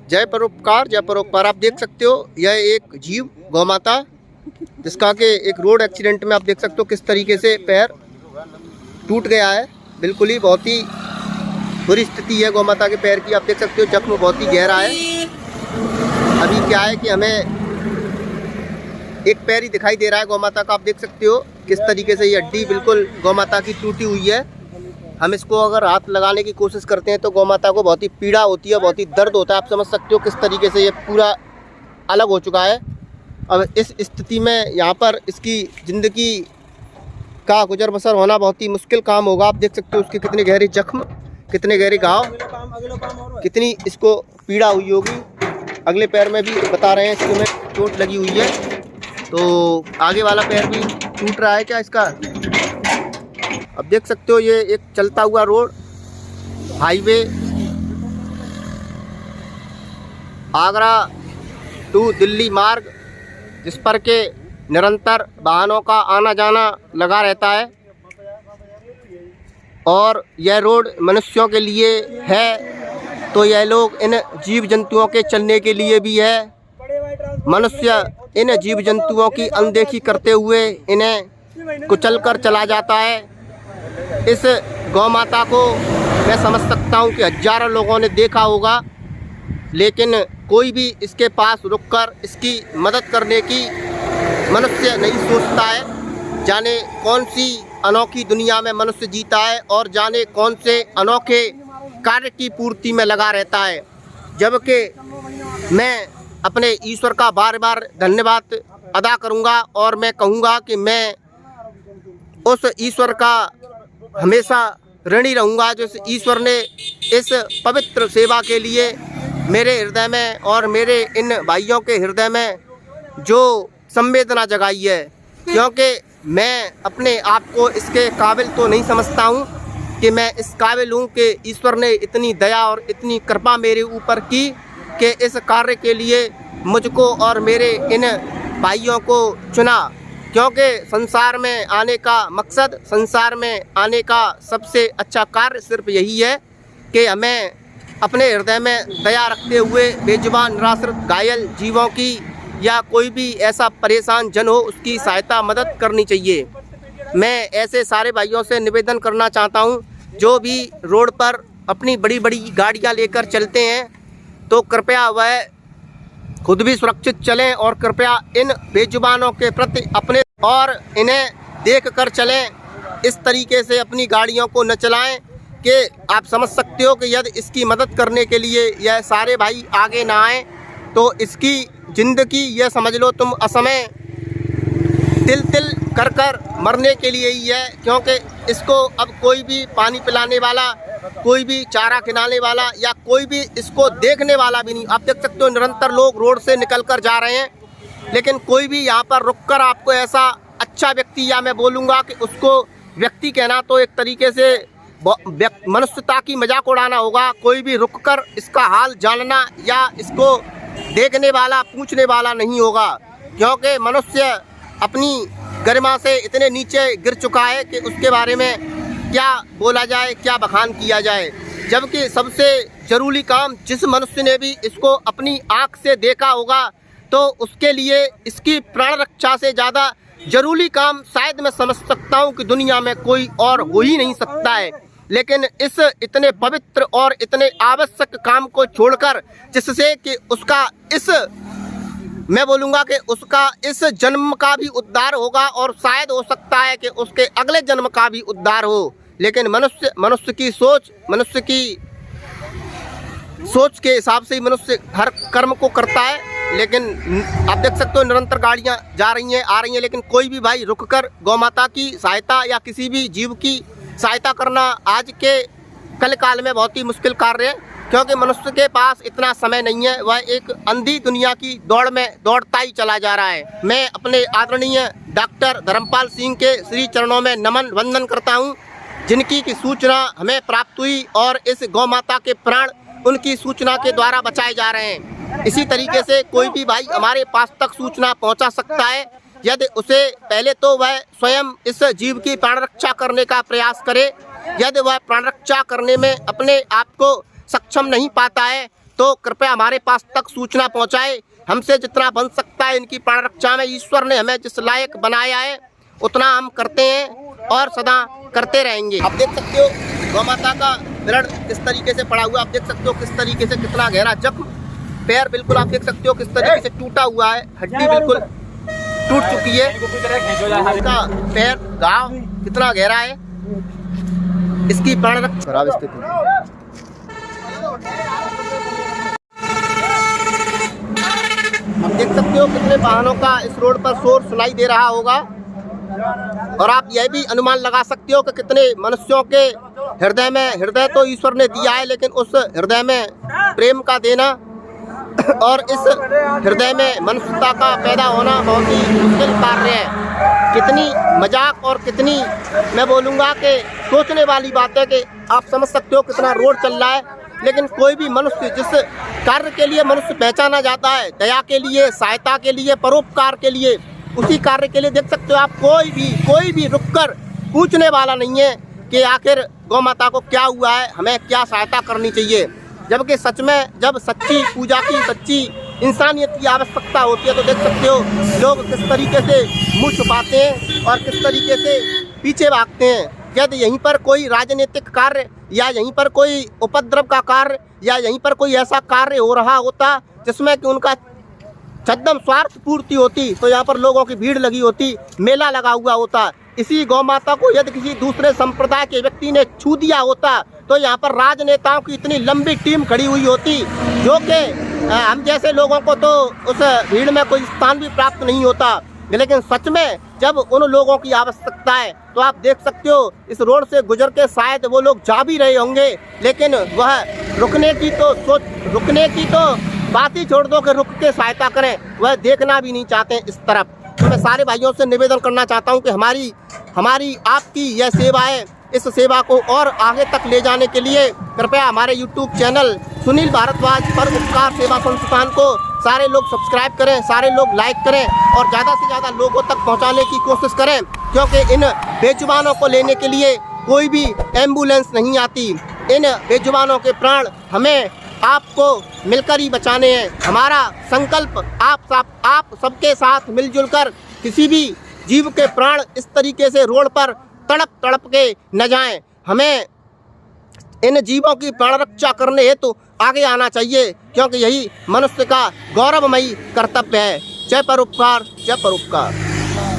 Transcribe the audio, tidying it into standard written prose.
जय परोपकार जय परोपकार। आप देख सकते हो यह एक जीव गौ माता जिसका के एक रोड एक्सीडेंट में आप देख सकते हो किस तरीके से पैर टूट गया है। बिल्कुल ही बहुत ही बुरी स्थिति है गौ माता के पैर की। आप देख सकते हो जख्म बहुत ही गहरा है। अभी क्या है कि हमें एक पैर ही दिखाई दे रहा है गौ माता का। आप देख सकते हो किस तरीके से ये हड्डी बिल्कुल गौ माता की टूटी हुई है। हम इसको अगर हाथ लगाने की कोशिश करते हैं तो गौ माता को बहुत ही पीड़ा होती है, बहुत ही दर्द होता है। आप समझ सकते हो किस तरीके से ये पूरा अलग हो चुका है। अब इस स्थिति में यहाँ पर इसकी ज़िंदगी का गुजर बसर होना बहुत ही मुश्किल काम होगा। आप देख सकते हो उसके कितने गहरे जख्म, कितने गहरे घाव, कितनी इसको पीड़ा हुई होगी। अगले पैर में भी बता रहे हैं इसमें चोट लगी हुई है। तो आगे वाला पैर भी टूट रहा है क्या इसका। अब देख सकते हो ये एक चलता हुआ road highway Agra to Delhi मार्ग जिस पर के निरंतर वाहनों का आना जाना लगा रहता है और यह रोड मनुष्यों के लिए है तो यह लोग इन जीव जंतुओं के चलने के लिए भी है। मनुष्य इन जीव जंतुओं की अनदेखी करते हुए इन्हें कुचल कर चला जाता है। इस गौ माता को मैं समझ सकता हूँ कि हजारों लोगों ने देखा होगा, लेकिन कोई भी इसके पास रुककर इसकी मदद करने की मनुष्य नहीं सोचता है। जाने कौन सी अनोखी दुनिया में मनुष्य जीता है और जाने कौन से अनोखे कार्य की पूर्ति में लगा रहता है। जबकि मैं अपने ईश्वर का बार बार धन्यवाद अदा करूंगा और मैं कहूंगा कि मैं उस ईश्वर का हमेशा ऋणी रहूंगा जिस ईश्वर ने इस पवित्र सेवा के लिए मेरे हृदय में और मेरे इन भाइयों के हृदय में जो संवेदना जगाई है। क्योंकि मैं अपने आप को इसके काबिल तो नहीं समझता हूँ कि मैं इस काबिल हूँ कि ईश्वर ने इतनी दया और इतनी कृपा मेरे ऊपर की कि इस कार्य के लिए मुझको और मेरे इन भाइयों को चुना। क्योंकि संसार में आने का मकसद, संसार में आने का सबसे अच्छा कार्य सिर्फ यही है कि हमें अपने हृदय में दया रखते हुए बेजुबान निराश्रित घायल जीवों की या कोई भी ऐसा परेशान जन हो उसकी सहायता मदद करनी चाहिए। मैं ऐसे सारे भाइयों से निवेदन करना चाहता हूं जो भी रोड पर अपनी बड़ी बड़ी गाड़ियां लेकर चलते हैं तो कृपया वह खुद भी सुरक्षित चलें और कृपया इन बेजुबानों के प्रति अपने और इन्हें देख कर चलें। इस तरीके से अपनी गाड़ियों को न चलाएं कि आप समझ सकते हो कि यदि इसकी मदद करने के लिए यह सारे भाई आगे ना आएँ तो इसकी ज़िंदगी यह समझ लो तुम असमय तिल तिल कर कर मरने के लिए ही है। क्योंकि इसको अब कोई भी पानी पिलाने वाला, कोई भी चारा खिलाने वाला या कोई भी इसको देखने वाला भी नहीं। आप देख सकते हो निरंतर लोग रोड से निकल कर जा रहे हैं, लेकिन कोई भी यहाँ पर रुककर आपको ऐसा अच्छा व्यक्ति, या मैं बोलूँगा कि उसको व्यक्ति कहना तो एक तरीके से मनुष्यता की मजाक उड़ाना होगा। कोई भी रुककर इसका हाल जानना या इसको देखने वाला, पूछने वाला नहीं होगा। क्योंकि मनुष्य अपनी गरिमा से इतने नीचे गिर चुका है कि उसके बारे में क्या बोला जाए, क्या बखान किया जाए। जबकि सबसे ज़रूरी काम जिस मनुष्य ने भी इसको अपनी आँख से देखा होगा तो उसके लिए इसकी प्राण रक्षा से ज़्यादा ज़रूरी काम शायद मैं समझ सकता हूँ कि दुनिया में कोई और हो ही नहीं सकता है। लेकिन इस इतने पवित्र और इतने आवश्यक काम को छोड़कर जिससे कि उसका इस, मैं बोलूँगा कि उसका इस जन्म का भी उद्धार होगा और शायद हो सकता है कि उसके अगले जन्म का भी उद्धार हो। लेकिन मनुष्य की सोच, मनुष्य की सोच के हिसाब से ही मनुष्य हर कर्म को करता है। लेकिन आप देख सकते हो निरंतर गाड़ियां जा रही हैं, आ रही हैं, लेकिन कोई भी भाई रुककर गौ माता की सहायता या किसी भी जीव की सहायता करना आज के कल काल में बहुत ही मुश्किल कार्य है। क्योंकि मनुष्य के पास इतना समय नहीं है, वह एक अंधी दुनिया की दौड़ में दौड़ता ही चला जा रहा है। मैं अपने आदरणीय डॉक्टर धर्मपाल सिंह के श्री चरणों में नमन वंदन करता हूं, जिनकी की सूचना हमें प्राप्त हुई और इस गौ माता के प्राण उनकी सूचना के द्वारा बचाए जा रहे हैं। इसी तरीके से कोई भी भाई हमारे पास तक सूचना पहुंचा सकता है। यदि उसे पहले तो वह स्वयं इस जीव की प्राण रक्षा करने का प्रयास करे। यदि वह प्राण रक्षा करने में अपने आप को सक्षम नहीं पाता है तो कृपया हमारे पास तक सूचना पहुंचाए। हमसे जितना बन सकता है इनकी प्राण रक्षा में ईश्वर ने हमें जिस लायक बनाया है उतना हम करते हैं और सदा करते रहेंगे। आप देख सकते हो गौ माता का ब्लड किस तरीके से पड़ा हुआ, आप देख सकते हो किस तरीके से कितना गहरा जख्म, पैर बिल्कुल आप देख सकते हो किस तरीके से टूटा हुआ है, हड्डी बिल्कुल टूट चुकी है, इसका पैर घाव कितना गहरा है, इसकी प्राण रक्षा खराब स्थिति। आप देख सकते हो कितने वाहनों का इस रोड पर शोर सुनाई दे रहा होगा और आप यह भी अनुमान लगा सकते हो कि कितने मनुष्यों के हृदय में, हृदय तो ईश्वर ने दिया है लेकिन उस हृदय में प्रेम का देना और इस हृदय में मनुष्यता का पैदा होना बहुत ही मुश्किल कार्य है। कितनी मजाक और कितनी मैं बोलूँगा कि सोचने वाली बात है कि आप समझ सकते हो कितना रोड चल रहा है, लेकिन कोई भी मनुष्य जिस कार्य के लिए मनुष्य पहचाना जाता है, दया के लिए, सहायता के लिए, परोपकार के लिए, उसी कार्य के लिए देख सकते हो आप कोई भी रुककर पूछने वाला नहीं है कि आखिर गौ माता को क्या हुआ है, हमें क्या सहायता करनी चाहिए। जबकि सच में जब सच्ची पूजा की, सच्ची इंसानियत की आवश्यकता होती है तो देख सकते हो लोग किस तरीके से मुँह छुपाते हैं और किस तरीके से पीछे भागते हैं। यदि यहीं पर कोई राजनीतिक कार्य या यहीं पर कोई उपद्रव का कार्य या यहीं पर कोई ऐसा कार्य हो रहा होता जिसमें कि उनका छद्म स्वार्थ पूर्ति होती तो यहाँ पर लोगों की भीड़ लगी होती, मेला लगा हुआ होता। इसी गौ माता को यदि किसी दूसरे संप्रदाय के व्यक्ति ने छू दिया होता तो यहाँ पर राजनेताओं की इतनी लंबी टीम खड़ी हुई होती जो कि हम जैसे लोगों को तो उस भीड़ में कोई स्थान भी प्राप्त नहीं होता। लेकिन सच में जब उन लोगों की आवश्यकता है तो आप देख सकते हो इस रोड से गुजर के शायद वो लोग जा भी रहे होंगे, लेकिन वह रुकने की तो बात ही छोड़ दो कि रुक के सहायता करें, वह देखना भी नहीं चाहते इस तरफ। तो मैं सारे भाइयों से निवेदन करना चाहता हूं कि हमारी आपकी यह सेवा है, इस सेवा को और आगे तक ले जाने के लिए कृपया हमारे YouTube चैनल सुनील भारद्वाज परोपकार सेवा संस्थान को सारे लोग सब्सक्राइब करें, सारे लोग लाइक करें और ज़्यादा से ज़्यादा लोगों तक पहुंचाने की कोशिश करें, क्योंकि इन बेजुबानों को लेने के लिए कोई भी एम्बुलेंस नहीं आती। इन बेजुबानों के प्राण हमें आपको मिलकर ही बचाने हैं। हमारा संकल्प आप सबके साथ मिलजुल कर किसी भी जीव के प्राण इस तरीके से रोड पर तड़प के न जाएं। हमें इन जीवों की प्राण रक्षा करने हेतु आगे आना चाहिए, क्योंकि यही मनुष्य का गौरवमयी कर्तव्य है। जय परोपकार, जय परोपकार।